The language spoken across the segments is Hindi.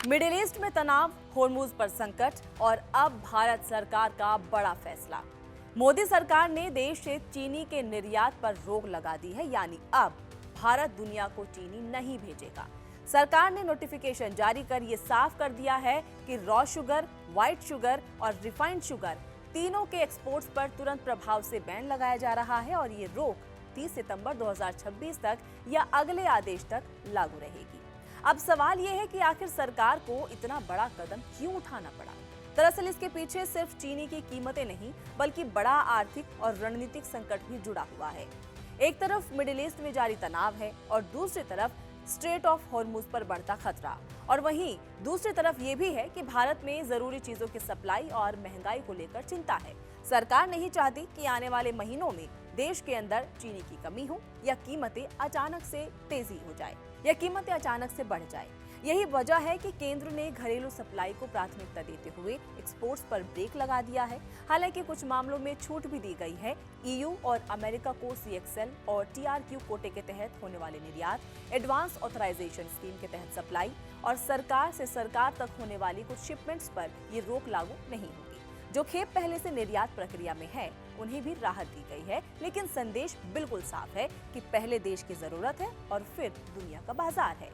मिडिल ईस्ट में तनाव, होर्मुज पर संकट और अब भारत सरकार का बड़ा फैसला। मोदी सरकार ने देश से चीनी के निर्यात पर रोक लगा दी है, यानी अब भारत दुनिया को चीनी नहीं भेजेगा। सरकार ने नोटिफिकेशन जारी कर ये साफ कर दिया है कि रॉ शुगर, व्हाइट शुगर और रिफाइंड शुगर तीनों के एक्सपोर्ट्स पर तुरंत प्रभाव से बैन लगाया जा रहा है और ये रोक 30 सितंबर 2026 तक या अगले आदेश तक लागू रहेगी। अब सवाल ये है कि आखिर सरकार को इतना बड़ा कदम क्यों उठाना पड़ा। दरअसल इसके पीछे सिर्फ चीनी की कीमतें नहीं, बल्कि बड़ा आर्थिक और रणनीतिक संकट भी जुड़ा हुआ है। एक तरफ मिडिल ईस्ट में जारी तनाव है और दूसरी तरफ स्ट्रेट ऑफ हॉर्मुज पर बढ़ता खतरा। और वहीं दूसरी तरफ ये भी है कि भारत में जरूरी चीजों की सप्लाई और महंगाई को लेकर चिंता है। सरकार नहीं चाहती कि आने वाले महीनों में देश के अंदर चीनी की कमी हो या कीमतें अचानक से तेजी हो जाए या कीमतें अचानक से बढ़ जाए। यही वजह है कि केंद्र ने घरेलू सप्लाई को प्राथमिकता देते हुए एक्सपोर्ट्स पर ब्रेक लगा दिया है। हालांकि कुछ मामलों में छूट भी दी गई है। ईयू और अमेरिका को CXL और TRQ कोटे के तहत होने वाले निर्यात, एडवांस ऑथराइजेशन स्कीम के तहत सप्लाई और सरकार से सरकार तक होने वाली कुछ शिपमेंट्स पर ये रोक लागू नहीं होगी। जो खेप पहले से निर्यात प्रक्रिया में है उन्हें भी राहत दी गई है, लेकिन संदेश बिल्कुल साफ है कि पहले देश की जरूरत है और फिर दुनिया का बाजार है।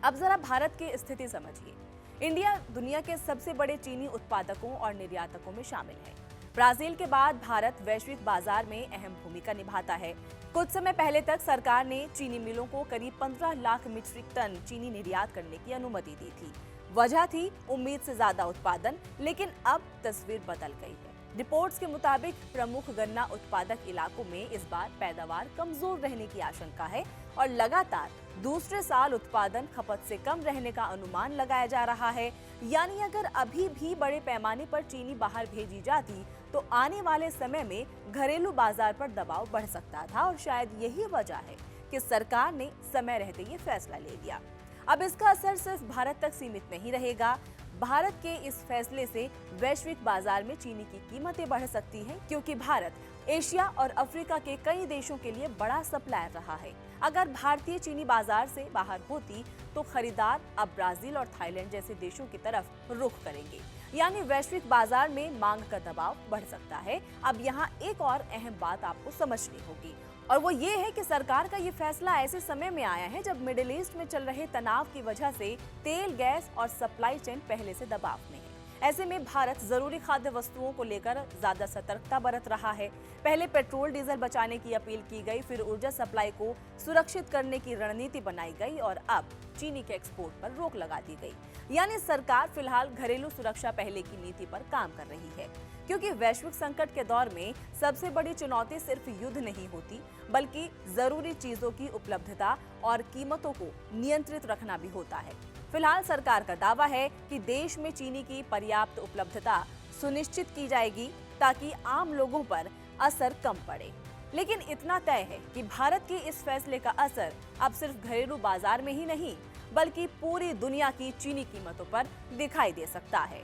अब जरा भारत की स्थिति समझिए। इंडिया दुनिया के सबसे बड़े चीनी उत्पादकों और निर्यातकों में शामिल है। ब्राजील के बाद भारत वैश्विक बाजार में अहम भूमिका निभाता है। कुछ समय पहले तक सरकार ने चीनी मिलों को करीब 15 लाख मीट्रिक टन चीनी निर्यात करने की अनुमति दी थी। वजह थी उम्मीद से ज्यादा उत्पादन, लेकिन अब तस्वीर बदल गई है। रिपोर्ट्स के मुताबिक प्रमुख गन्ना उत्पादक इलाकों में इस बार पैदावार कमजोर रहने की आशंका है और लगातार दूसरे साल उत्पादन खपत से कम रहने का अनुमान लगाया जा रहा है। यानी अगर अभी भी बड़े पैमाने पर चीनी बाहर भेजी जाती तो आने वाले समय में घरेलू बाजार पर दबाव बढ़ सकता था और शायद यही वजह है कि सरकार ने समय रहते ये फैसला ले लिया। अब इसका असर सिर्फ भारत तक सीमित नहीं रहेगा। भारत के इस फैसले से वैश्विक बाजार में चीनी की कीमतें बढ़ सकती हैं, क्योंकि भारत एशिया और अफ्रीका के कई देशों के लिए बड़ा सप्लायर रहा है। अगर भारतीय चीनी बाजार से बाहर होती तो खरीदार अब ब्राजील और थाईलैंड जैसे देशों की तरफ रुख करेंगे, यानी वैश्विक बाजार में मांग का दबाव बढ़ सकता है। अब यहाँ एक और अहम बात आपको समझनी होगी और वो ये है कि सरकार का ये फैसला ऐसे समय में आया है जब मिडिल ईस्ट में चल रहे तनाव की वजह से तेल, गैस और सप्लाई चेन पहले से दबाव में है। ऐसे में भारत जरूरी खाद्य वस्तुओं को लेकर ज्यादा सतर्कता बरत रहा है। पहले पेट्रोल डीजल बचाने की अपील की गई, फिर ऊर्जा सप्लाई को सुरक्षित करने की रणनीति बनाई गई और अब चीनी के एक्सपोर्ट पर रोक लगा दी गई। यानी सरकार फिलहाल घरेलू सुरक्षा पहले की नीति पर काम कर रही है, क्योंकि वैश्विक संकट के दौर में सबसे बड़ी चुनौती सिर्फ युद्ध नहीं होती, बल्कि जरूरी चीजों की उपलब्धता और कीमतों को नियंत्रित रखना भी होता है। फिलहाल सरकार का दावा है कि देश में चीनी की पर्याप्त उपलब्धता सुनिश्चित की जाएगी ताकि आम लोगों पर असर कम पड़े। लेकिन इतना तय है कि भारत के इस फैसले का असर अब सिर्फ घरेलू बाजार में ही नहीं, बल्कि पूरी दुनिया की चीनी कीमतों पर दिखाई दे सकता है।